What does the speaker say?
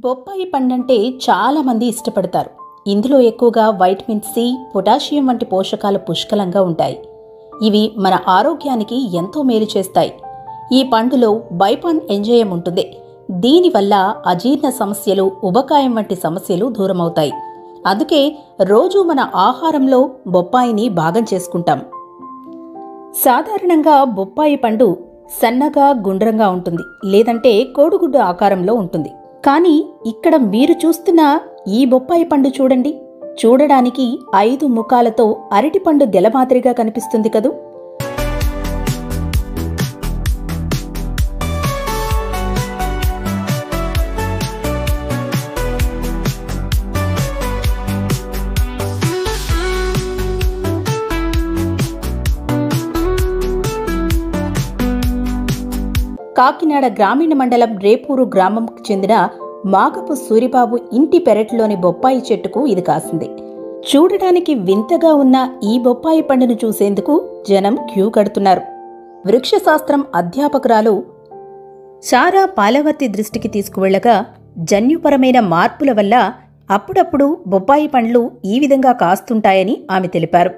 బొప్పాయి పండంటే చాలామంది ఇష్టపడతారు. ఇందులో ఎక్కువగా వైటమిన్ సి, పొటాషియం వంటి పోషకాలు పుష్కలంగా ఉంటాయి. ఇవి మన ఆరోగ్యానికి ఎంతో మేలు చేస్తాయి. ఈ పండులో బైపాన్ ఎంజైమ్ ఉంటుంది. దీనివల్ల అజీర్ణ సమస్యలు, ఉబకాయం వంటి సమస్యలు దూరమవుతాయి. అందుకే రోజూ మన ఆహారంలో బొప్పాయిని భాగం చేసుకుంటాం. సాధారణంగా బొప్పాయి పండు సన్నగా, గుండ్రంగా ఉంటుంది, లేదంటే కోడిగుడ్డు ఆకారంలో ఉంటుంది. కానీ ఇక్కడ మీరు చూస్తున్న ఈ బొప్పాయి పండు చూడండి, చూడడానికి 5 ముఖాలతో అరటిపండు గెల మాదిరిగా కనిపిస్తుంది కదూ. కాకినాడ గ్రామీణ మండలం రేపూరు గ్రామంకు చెందిన మాగపు సూరిబాబు ఇంటి పెరట్లోని బొప్పాయి చెట్టుకు ఇది కాసింది. చూడడానికి వింతగా ఉన్న ఈ బొప్పాయి పండును చూసేందుకు జనం క్యూ కడుతున్నారు. వృక్షశాస్త్రం అధ్యాపకురాలు శారా పాలవర్తి దృష్టికి తీసుకువెళ్లగా, జన్యుపరమైన మార్పుల వల్ల అప్పుడప్పుడు బొప్పాయి పండ్లు ఈ విధంగా కాస్తుంటాయని ఆమె తెలిపారు.